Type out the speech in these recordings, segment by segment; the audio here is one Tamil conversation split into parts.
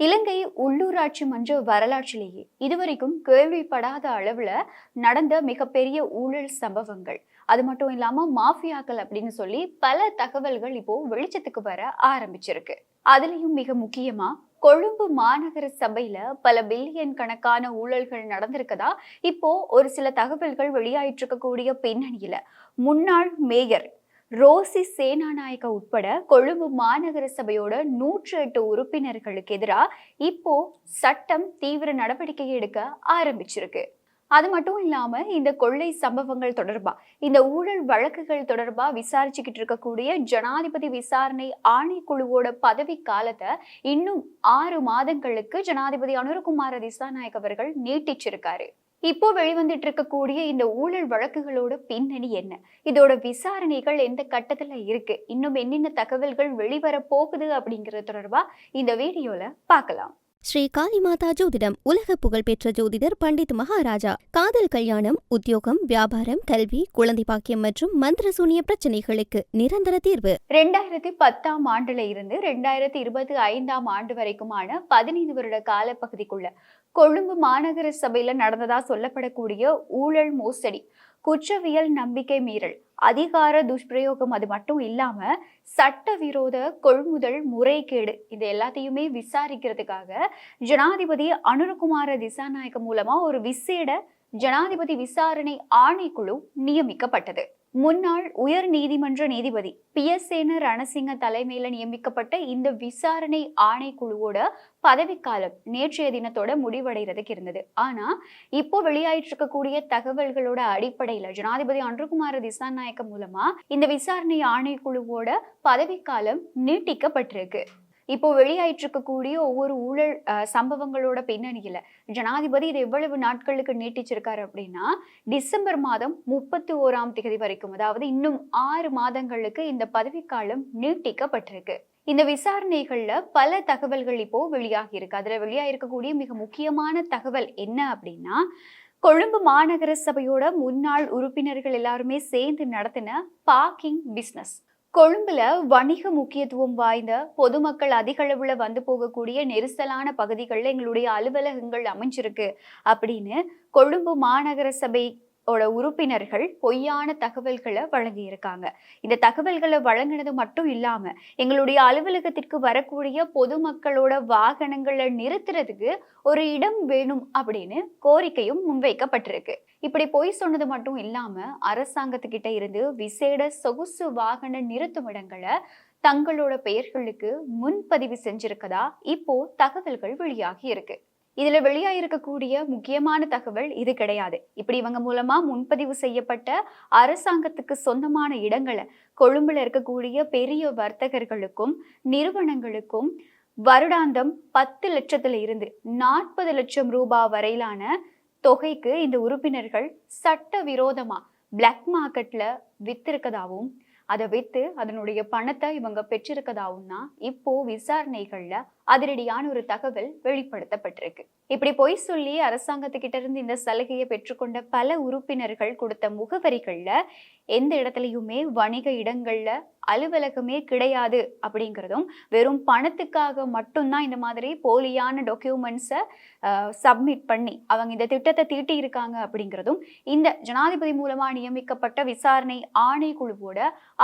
இலங்கை உள்ளூராட்சி மன்ற வரலாற்றிலேயே இதுவரைக்கும் கேள்விப்படாத அளவுல நடந்த மிகப்பெரிய ஊழல் சம்பவங்கள், அது மட்டும் இல்லாம மாஃபியாக்கள் அப்படின்னு சொல்லி பல தகவல்கள் இப்போ வெளிச்சத்துக்கு வர ஆரம்பிச்சிருக்கு. அதுலயும் மிக முக்கியமா கொழும்பு மாநகர சபையில பல பில்லியன் கணக்கான ஊழல்கள் நடந்திருக்கதா இப்போ ஒரு சில தகவல்கள் வெளியாயிட்டு இருக்கக்கூடிய பின்னணியில முன்னாள் மேயர் ரோசி சேனாநாயக்க உட்பட கொழும்பு மாநகர சபையோட 108 உறுப்பினர்களுக்கு எதிராக இப்போ சட்டம் தீவிர நடவடிக்கை எடுக்க ஆரம்பிச்சிருக்கு. அது மட்டும் இல்லாம இந்த கொள்ளை சம்பவங்கள் தொடர்பா, இந்த ஊழல் வழக்குகள் தொடர்பா விசாரிச்சுக்கிட்டு இருக்கக்கூடிய ஜனாதிபதி விசாரணை ஆணைக்குழுவோட பதவி காலத்தை இன்னும் 6 மாதங்களுக்கு ஜனாதிபதி அனுரகுமார திசாநாயக் அவர்கள் நீட்டிச்சிருக்காரு. இப்போ வெளிவந்துட்டு இருக்கக்கூடிய இந்த ஊழல் வழக்குகளோட பின்னணி என்ன, இதோட விசாரணைகள் எந்த கட்டத்துல இருக்கு, இன்னும் என்னென்ன தகவல்கள் வெளிவர போகுது அப்படிங்கறது தொடர்பா இந்த வீடியோல பார்க்கலாம். ஸ்ரீ காளிமாதா ஜோதிடம். உலக புகழ்பெற்ற ஜோதிடர் பண்டித் மகாராஜா. காதல், கல்யாணம், உத்தியோகம், வியாபாரம், கல்வி, குழந்தை பாக்கியம் மற்றும் மந்திர சூனிய பிரச்சனைகளுக்கு நிரந்தர தீர்வு. 2010ஆம் ஆண்டுல இருந்து 2025ஆம் ஆண்டு வரைக்குமான 15 வருட கால பகுதிக்குள்ள கொழும்பு மாநகர சபையில நடந்ததா சொல்லப்படக்கூடிய ஊழல், மோசடி, குற்றவியல், நம்பிக்கை மீறல், அதிகார துஷ்பிரயோகம், அது மட்டும் இல்லாம சட்டவிரோத கொள்முதல் முறைகேடு, இது எல்லாத்தையுமே விசாரிக்கிறதுக்காக ஜனாதிபதி அனுரகுமார திசாநாயக்க மூலமா ஒரு விசேட ஜனாதிபதி விசாரணை ஆணைக்குழு நியமிக்கப்பட்டது. முன்னாள் உயர் நீதிமன்ற நீதிபதி பியசேன ரணசிங்க தலைமையில நியமிக்கப்பட்ட இந்த விசாரணை ஆணைக்குழுவோட பதவிக்காலம் நேற்றைய தினத்தோட முடிவடைகிறதுக்கு இருந்தது. ஆனா இப்போ வெளியாயிட்டு இருக்கக்கூடிய தகவல்களோட அடிப்படையில ஜனாதிபதி அனுரகுமார திசாநாயக்க மூலமா இந்த விசாரணை ஆணைக்குழுவோட பதவிக்காலம் நீட்டிக்கப்பட்டிருக்கு. இப்போ வெளியாயிட்டு இருக்கக்கூடிய ஒவ்வொரு ஊழல் சம்பவங்களோட பின்னணியில ஜனாதிபதி இது எவ்வளவு நாட்களுக்கு நீட்டிச்சிருக்காரு அப்படின்னா, டிசம்பர் மாதம் 31ஆம் தேதி வரைக்கும், அதாவது இன்னும் 6 மாதங்களுக்கு இந்த பதவிக்காலம் நீட்டிக்கப்பட்டிருக்கு. இந்த விசாரணைகள்ல பல தகவல்கள் இப்போ வெளியாகி இருக்கு. அதுல வெளியாயிருக்கக்கூடிய மிக முக்கியமான தகவல் என்ன அப்படின்னா, கொழும்பு மாநகர சபையோட முன்னாள் உறுப்பினர்கள் எல்லாருமே சேர்ந்து நடத்தின பார்க்கிங் பிசினஸ். கொழும்புல வணிக முக்கியத்துவம் வாய்ந்த பொதுமக்கள் அதிக அளவுல வந்து போகக்கூடிய நெரிசலான பகுதிகளில் எங்களுடைய அலுவலகங்கள் அமைஞ்சிருக்கு அப்படின்னு கொழும்பு மாநகர சபை உறுப்பினர்கள் பொய்யான தகவல்களை வழங்கி இருக்காங்க. இந்த தகவல்களை வழங்கினது மட்டும் இல்லாம எங்களுடைய அலுவலகத்திற்கு வரக்கூடிய பொதுமக்களோட வாகனங்களை நிறுத்துறதுக்கு ஒரு இடம் வேணும் அப்படின்னு கோரிக்கையும் முன்வைக்கப்பட்டிருக்கு. இப்படி பொய் சொன்னது மட்டும் இல்லாம அரசாங்கத்துக்கிட்ட இருந்து விசேட சொகுசு வாகன நிறுத்துமிடங்களை தங்களோட பெயர்களுக்கு முன்பதிவு செஞ்சிருக்கதா இப்போ தகவல்கள் வெளியாகி இருக்கு. இதுல வெளியாயிருக்கக்கூடிய முக்கியமான தகவல் இது கிடையாது. இப்படி இவங்க மூலமா முன்பதிவு செய்யப்பட்ட அரசாங்கத்துக்கு சொந்தமான இடங்களை கொழும்புல இருக்கக்கூடிய பெரிய வர்த்தகர்களுக்கும் நிறுவனங்களுக்கும் வருடாந்தம் 10 லட்சத்துல இருந்து 40 லட்சம் ரூபாய் வரையிலான தொகைக்கு இந்த உறுப்பினர்கள் சட்டவிரோதமா பிளாக் மார்க்கெட்ல வித்திருக்கதாவும், அதை வித்து அதனுடைய பணத்தை இவங்க பெற்றிருக்கதாவும் தான் இப்போ விசாரணைகள்ல அதிரடியான ஒரு தகவல் வெளிப்படுத்தப்பட்டிருக்கு. இப்படி பொய் சொல்லி அரசாங்கத்துக்கிட்ட இருந்து இந்த சலுகையை பெற்றுக்கொண்ட பல உறுப்பினர்கள் கொடுத்த முகவரிகள்ல எந்த இடத்துலையுமே வணிக இடங்கள்ல அலுவலகமே கிடையாது அப்படிங்கிறதும், வெறும் பணத்துக்காக மட்டும்தான் இந்த மாதிரி போலியான டாக்குமெண்ட்ஸை சப்மிட் பண்ணி அவங்க இந்த திட்டத்தை தீட்டி இருக்காங்க அப்படிங்கிறதும் இந்த ஜனாதிபதி மூலமா நியமிக்கப்பட்ட விசாரணை ஆணைக்குழுவோட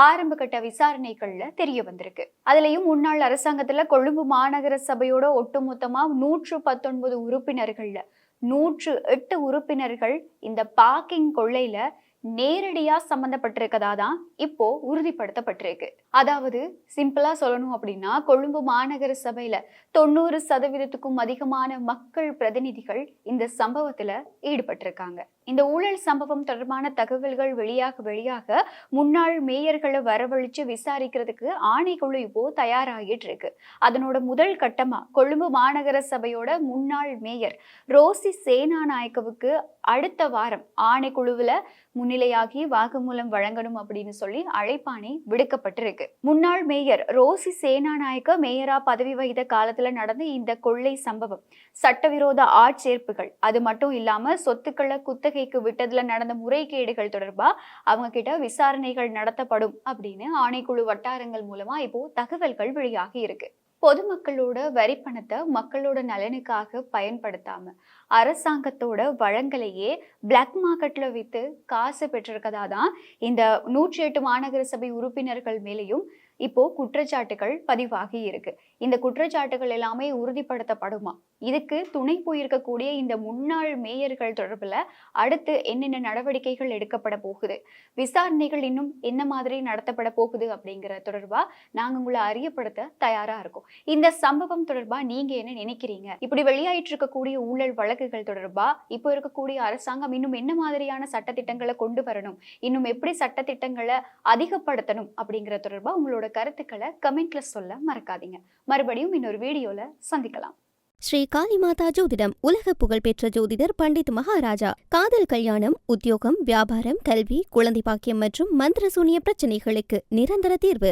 ஆரம்ப கட்ட விசாரணைகள்ல தெரிய வந்திருக்கு. அதுலயும் முன்னாள் அரசாங்கத்துல கொழும்பு மாநகர சபையோட ஒட்டுமொத்தமா 119 உறுப்பினர்கள்ல 108 உறுப்பினர்கள் இந்த பார்க்கிங் கொள்ளையில நேரடியா சம்பந்தப்பட்டிருக்கதா தான் இப்போ உறுதிப்படுத்தப்பட்டிருக்கு. அதாவது சிம்பிளா சொல்லணும் அப்படின்னா, கொழும்பு மாநகர சபையில 90% அதிகமான மக்கள் பிரதிநிதிகள் இந்த சம்பவத்துல ஈடுபட்டிருக்காங்க. இந்த ஊழல் சம்பவம் தொடர்பான தகவல்கள் வெளியாக முன்னாள் மேயர்களை வரவழைச்சு விசாரிக்கிறதுக்கு ஆணைக்குழு இப்போ தயாராகிட்டு இருக்கு. அதனோட முதல் கட்டமா கொழும்பு மாநகர சபையோட முன்னாள் மேயர் ரோசி சேனாநாயக்கவுக்கு அடுத்த வாரம் ஆணைக்குழுவுல முன்னிலையாகி வாக்குமூலம் வழங்கணும் அப்படின்னு சொல்லி அழைப்பாணை விடுக்கப்பட்டிருக்கு. முன்னாள் மேயர் ரோசி சேனாநாயக்க மேயரா பதவி வகித்த காலத்துல நடந்த இந்த கொள்ளை சம்பவம், சட்டவிரோத ஆட்சேர்ப்புகள், அது மட்டும் இல்லாம சொத்துக்களை குத்தகைக்கு விட்டதுல நடந்த முறைகேடுகள் தொடர்பா அவங்க கிட்ட விசாரணைகள் நடத்தப்படும் அப்படின்னு ஆணைக்குழு வட்டாரங்கள் மூலமா இப்போ தகவல்கள் வெளியாகி இருக்கு. பொதுமக்களோட வரி பணத்தை மக்களோட நலனுக்காக பயன்படுத்தாம அரசாங்கத்தோட வளங்களையே பிளாக் மார்க்கெட்ல வித்து காசு பெற்றிருக்கதா தான் இந்த 108 மாநகர சபை உறுப்பினர்கள் மேலேயும் இப்போ குற்றச்சாட்டுகள் பதிவாகி இருக்கு. இந்த குற்றச்சாட்டுகள் எல்லாமே உறுதிப்படுத்தப்படுமா? இதுக்கு துணை போயிருக்கக்கூடிய இந்த முன்னாள் மேயர்கள் தொடர்பில் அடுத்து என்னென்ன நடவடிக்கைகள் எடுக்கப்பட போகுது, விசாரணைகள் இன்னும் என்ன மாதிரி நடத்தப்பட போகுது அப்படிங்கிற தொடர்பா நாங்க உங்களை அறியப்படுத்த தயாரா இருக்கோம். இந்த சம்பவம் தொடர்பா நீங்க என்ன நினைக்கிறீங்க? இப்படி வெளியாயிட்டு இருக்கக்கூடிய ஊழல் வழக்குகள் தொடர்பா இப்போ இருக்கக்கூடிய அரசாங்கம் இன்னும் என்ன மாதிரியான சட்டத்திட்டங்களை கொண்டு வரணும், இன்னும் எப்படி சட்டத்திட்டங்களை அதிகப்படுத்தணும் அப்படிங்கிற தொடர்பா உங்களோட கருத்துக்களை கமெண்ட்ல சொல்ல மறக்காதீங்க. மறுபடியும் இன்னொரு வீடியோல சந்திக்கலாம். ஸ்ரீ காளிமாதா ஜோதிடம் உலக புகழ்பெற்ற ஜோதிடர் பண்டித் மகாராஜா. காதல், கல்யாணம், உத்தியோகம், வியாபாரம், கல்வி, குழந்தை பாக்கியம் மற்றும் மந்திர சூனிய பிரச்சனைகளுக்கு நிரந்தர தீர்வு.